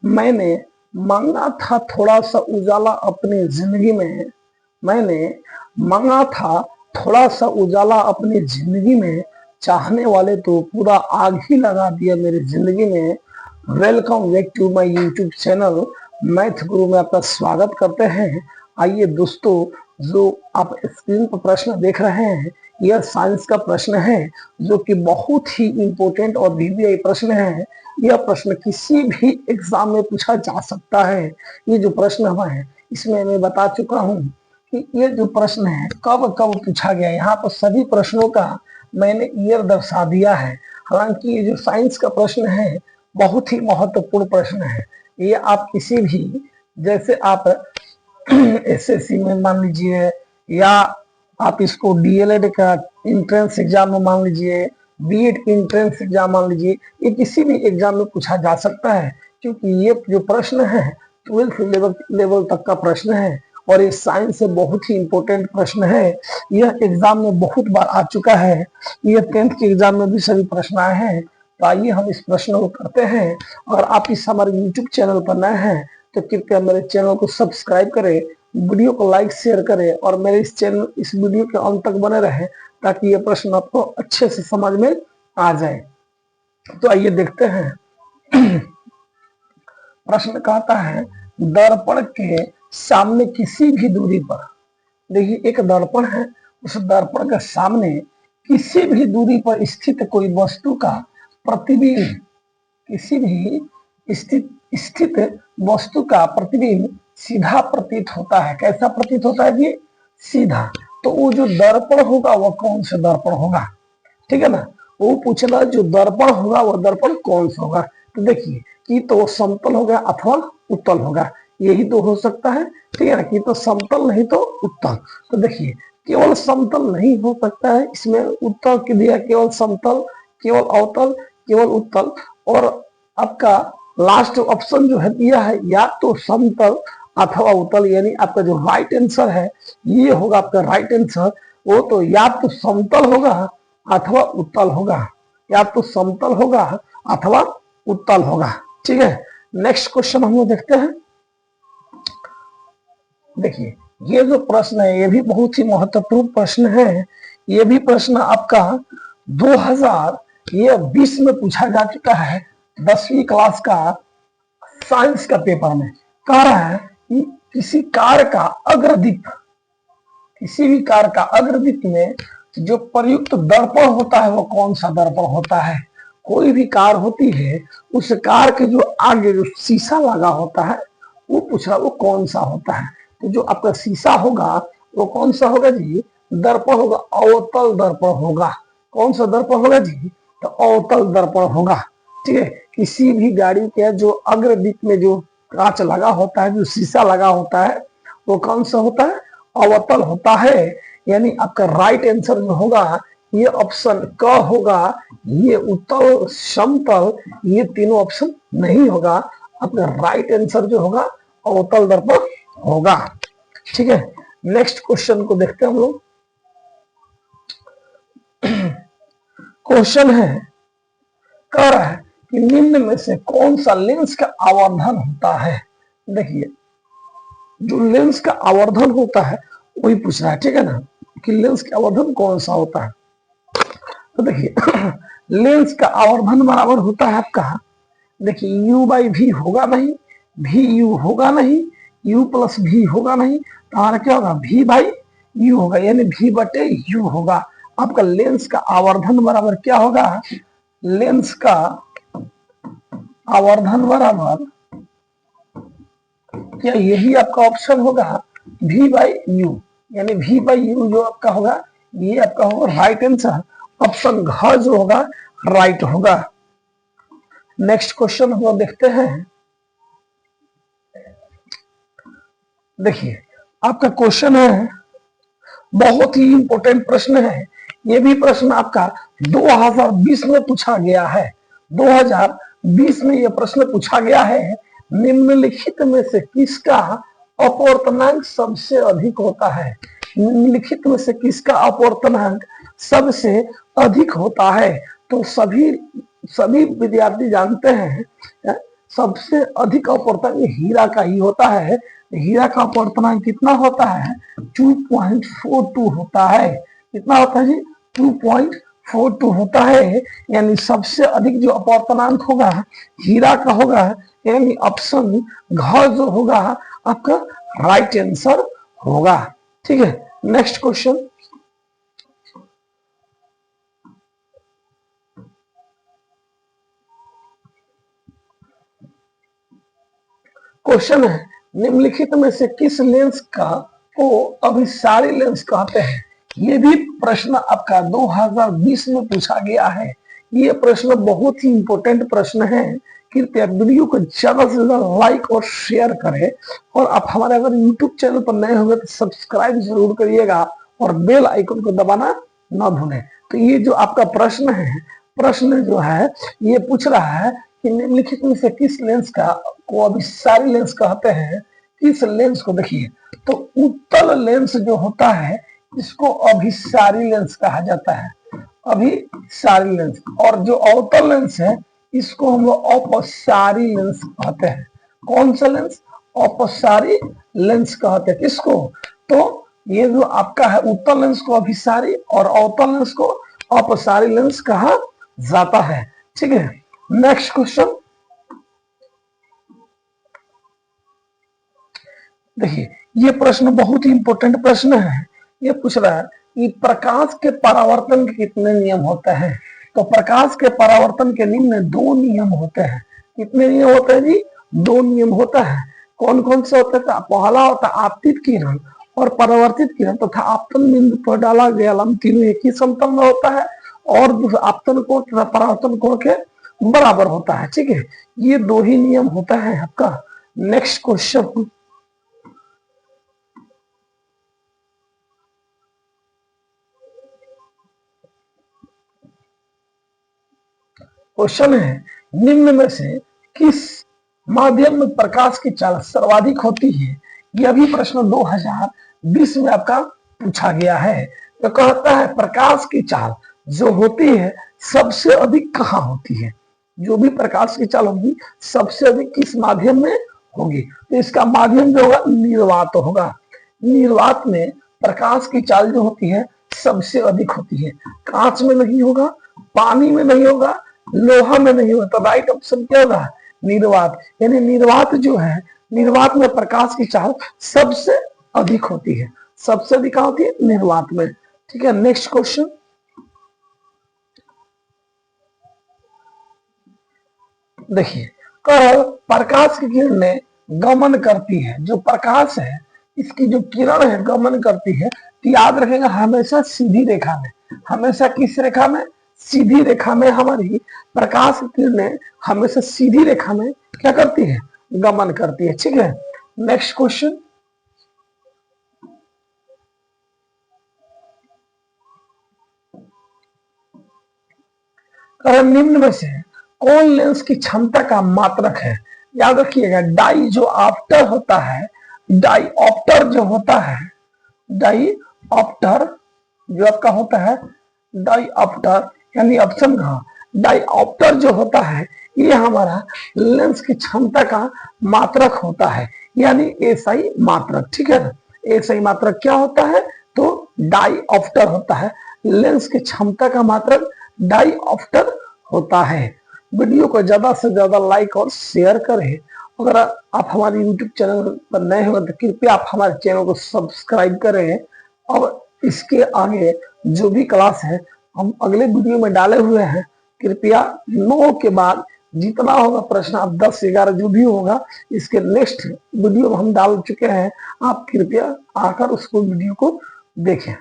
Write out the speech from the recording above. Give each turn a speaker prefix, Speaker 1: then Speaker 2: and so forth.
Speaker 1: मैंने मांगा था थोड़ा सा उजाला अपनी जिंदगी में। मैंने मांगा था थोड़ा सा उजाला अपनी जिंदगी में। चाहने वाले तो पूरा आग ही लगा दिया मेरी जिंदगी में। Welcome back to my YouTube channel Math Guru में आपका स्वागत करते हैं। आइए दोस्तों, जो आप स्क्रीन पर प्रश्न देख रहे हैं यह साइंस का प्रश्न है, जो कि बहुत ही इंपॉर्टेंट और वीवीआई प्रश्न है। यह प्रश्न किसी भी एग्जाम में पूछा जा सकता है। ये जो प्रश्न है इसमें मैं बता चुका हूं कि ये जो प्रश्न है कब कब पूछा गया। यहाँ पर सभी प्रश्नों का मैंने ईयर दर्शा दिया है। हालांकि ये जो साइंस का प्रश्न है बहुत ही महत्वपूर्ण प्रश्न है। ये आप किसी भी, जैसे आप एसएससी में मान लीजिए, या आप इसको डीएलएड का इंट्रेंस एग्जाम में मान लीजिए, बीएड की इंट्रेंस एग्जाम मान लीजिए, ये किसी भी एग्जाम में पूछा जा सकता है। क्योंकि ये जो प्रश्न है 12th लेवल तक का प्रश्न है और ये साइंस से बहुत ही इंपॉर्टेंट प्रश्न है। यह एग्जाम में बहुत बार आ चुका है। यह 10th के एग्जाम में भी सभी प्रश्न आए हैं। तो आइए हम इस प्रश्न को करते हैं। और आप इस हमारे यूट्यूब चैनल पर नए हैं तो कृपया मेरे चैनल को सब्सक्राइब करें, वीडियो को लाइक शेयर करें और मेरे इस वीडियो के अंत तक बने रहें ताकि ये प्रश्न आपको अच्छे से समझ में आ जाए। तो आइए देखते हैं। प्रश्न कहता है दर्पण के सामने किसी भी दूरी पर, देखिए एक दर्पण है, उस दर्पण के सामने किसी भी दूरी पर स्थित कोई वस्तु का प्रतिबिंब, किसी भी स्थित वस्तु का प्रतिबिंब सीधा प्रतीत होता है। कैसा प्रतीत होता है जी? सीधा। तो वो जो दर्पण होगा वह कौन सा दर्पण होगा? ठीक है ना, वो पूछना जो दर्पण होगा वह दर्पण कौन सा होगा। तो देखिए कि तो समतल होगा अथवा उत्तल होगा, यही तो हो सकता है। ठीक है ना, कि तो समतल नहीं तो उत्तल। तो देखिए केवल समतल नहीं हो सकता है, इसमें उत्तल के दिया केवल समतल, केवल अवतल, केवल उत्तल। और आपका लास्ट ऑप्शन जो है दिया है या तो समतल अथवा उत्तल, यानी आपका जो राइट आंसर है ये होगा आपका राइट आंसर। वो तो या तो समतल होगा अथवा उत्तल होगा, या तो समतल होगा अथवा उत्तल होगा। ठीक है, नेक्स्ट क्वेश्चन हम लोग देखते हैं। देखिए ये जो प्रश्न है ये भी बहुत ही महत्वपूर्ण प्रश्न है। ये भी प्रश्न आपका 2020 में पूछा जा चुका है 10वीं क्लास का साइंस का पेपर में। कह रहा है कि किसी कार का अग्रदीप, किसी भी कार का अग्रदीप में जो प्रयुक्त दर्पण होता है वो कौन सा दर्पण होता है? कोई भी कार होती है उस कार के जो आगे जो शीशा लगा होता है वो पूछ रहा वो कौन सा होता है। तो जो आपका शीशा होगा वो कौन सा होगा जी? दर्पण होगा, अवतल दर्पण होगा। कौन सा दर्पण होगा जी? तो अवतल दर्पण होगा। ठीक है, किसी भी गाड़ी के जो अग्रदीप में जो कांच लगा होता है, जो शीशा लगा होता है वो कौन सा होता है? अवतल होता है। यानी आपका राइट आंसर जो होगा ये ऑप्शन क होगा। ये उत्तल, समतल, ये तीनों ऑप्शन नहीं होगा। आपका राइट आंसर जो होगा अवतल दर्पण होगा। ठीक है, नेक्स्ट क्वेश्चन को देखते हैं हम लोग। क्वेश्चन है, कह रहा है कि निम्न में से कौन सा लेंस का आवर्धन होता है? देखिए जो लेंस का आवर्धन होता है वही पूछ रहा है। ठीक है ना, कि लेंस का आवर्धन कौन सा होता है। तो देखिए लेंस का आवर्धन बराबर होता है आपका, देखिए u बाई भी होगा नहीं, भी यू होगा नहीं, u प्लस भी होगा नहीं, तो हमारा क्या होगा? v बाई यू होगा, यानी v बटे यू होगा। आपका लेंस का आवर्धन बराबर क्या होगा? लेंस का आवर्धन बराबर क्या यही आपका ऑप्शन होगा? v बाई यू, यानी v बाई यू जो आपका होगा ये आपका होगा राइट आंसर। ऑप्शन घ जो होगा राइट होगा। नेक्स्ट क्वेश्चन हम लोग देखते हैं। देखिए आपका क्वेश्चन है, बहुत ही इंपॉर्टेंट प्रश्न है। ये भी प्रश्न आपका 2020 में पूछा गया है। 2020 में यह प्रश्न पूछा गया है, निम्नलिखित में से किसका अपवर्तनांक सबसे अधिक होता है? निम्नलिखित में से किसका अपवर्तनांक सबसे अधिक होता है? तो सभी विद्यार्थी जानते हैं सबसे अधिक अपवर्तन हीरा का ही होता है। हीरा का अपवर्तनांक कितना होता है? 2.42 होता है। कितना होता है जी? 2.42 होता है। यानी सबसे अधिक जो अपवर्तनांक होगा हीरा का होगा, यानी ऑप्शन घ जो होगा आपका राइट आंसर होगा। ठीक है, नेक्स्ट क्वेश्चन। क्वेश्चन है, निम्नलिखित में से किस लेंस का को अभिसारी लेंस कहते हैं? ये भी प्रश्न आपका 2020 में पूछा गया है। ये प्रश्न बहुत ही इंपॉर्टेंट प्रश्न है। कृपया वीडियो को ज्यादा से ज्यादा लाइक और शेयर करें, और आप हमारे अगर यूट्यूब चैनल पर नए होंगे तो सब्सक्राइब जरूर करिएगा और बेल आइकन को दबाना ना भूलें। तो ये जो आपका प्रश्न है, प्रश्न जो है ये पूछ रहा है कि निम्नलिखित में से किस लेंस का को अभिसारी लेंस कहते हैं? किस लेंस को? देखिए, तो उत्तल लेंस जो होता है इसको अभिसारी लेंस कहा जाता है, अभिसारी लेंस। और जो अवतल लेंस है इसको हम लोग अपसारी लेंस कहते हैं। कौन सा लेंस? अपसारी लेंस कहते हैं। किसको? तो ये जो आपका है उत्तल लेंस को अभिसारी और अवतल लेंस को अपसारी लेंस कहा जाता है। ठीक है, नेक्स्ट क्वेश्चन देखिए, ये प्रश्न बहुत ही इंपॉर्टेंट प्रश्न है। ये पूछ रहा है कि प्रकाश के परावर्तन के कितने नियम होते हैं? तो प्रकाश के परावर्तन के निम्न 2 नियम होते हैं। कितने नियम होते हैं जी? 2 नियम होता है। कौन कौन से होते हैं? पहला होता है आपतित किरण और परावर्तित किरण तथा आपतन बिंदु पर डाला गया लंब तीनों एक ही समतल में होता है, और दूसरा आपतन कोण तथा परावर्तन कोण के बराबर होता है। ठीक है, ये 2 ही नियम होता है आपका। नेक्स्ट क्वेश्चन, क्वेश्चन है, निम्न में से किस माध्यम में प्रकाश की चाल सर्वाधिक होती है? यह भी प्रश्न 2020 में आपका पूछा गया है। तो कहता है प्रकाश की चाल जो होती है सबसे अधिक कहाँ होती है? जो भी प्रकाश की चाल होगी सबसे अधिक किस माध्यम में होगी? तो इसका माध्यम जो होगा निर्वात होगा। निर्वात में प्रकाश की चाल जो होती है सबसे अधिक होती है। कांच में नहीं होगा, पानी में नहीं होगा, लोहा में नहीं होगा। तो राइट ऑप्शन क्या होगा? निर्वात। यानी निर्वात जो है, निर्वात में प्रकाश की चाल सबसे अधिक होती है। सबसे अधिक कहाँ होती है? निर्वात में। ठीक है, नेक्स्ट क्वेश्चन। देखिए, प्रकाश की किरणें गमन करती है। जो प्रकाश है इसकी जो किरण है गमन करती है, तो याद रखेगा हमेशा सीधी रेखा में। हमेशा किस रेखा में? सीधी रेखा में हमारी प्रकाश की किरणें हमेशा सीधी रेखा में क्या करती है? गमन करती है। ठीक है, नेक्स्ट क्वेश्चन। निम्न में से कौन लेंस की क्षमता का मात्रक है? याद रखिएगा, डाई जो ऑप्टर होता है, डाई ऑप्टर जो होता है, डाई ऑप्टर जो आपका होता है, डाई ऑप्टर यानी ऑप्शन का डाई ऑप्टर जो होता है ये हमारा लेंस की क्षमता का मात्रक होता है, यानी एसआई मात्रक। ठीक है ना, एसआई मात्रक क्या होता है? तो डाई ऑप्टर होता है। लेंस की क्षमता का मात्रक डाई ऑप्टर होता है। वीडियो को ज्यादा से ज्यादा लाइक और शेयर करें। अगर आप हमारे YouTube चैनल पर नए हो तो कृपया आप हमारे चैनल को सब्सक्राइब करें। और इसके आगे जो भी क्लास है हम अगले वीडियो में डाले हुए हैं। कृपया 9 के बाद जितना होगा प्रश्न, आप 10 11 जो भी होगा इसके नेक्स्ट वीडियो हम डाल चुके हैं। आप कृपया आकर उसको वीडियो को देखें।